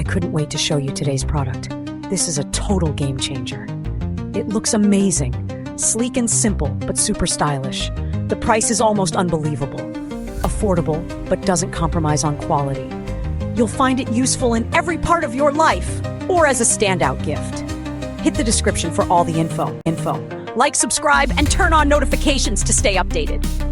I couldn't wait to show you today's product. This is a total game changer. It looks amazing, sleek and simple, but super stylish. The price is almost unbelievable. Affordable, but doesn't compromise on quality. You'll find it useful in every part of your life, or as a standout gift. Hit the description for all the info. Like, subscribe, and turn on notifications to stay updated.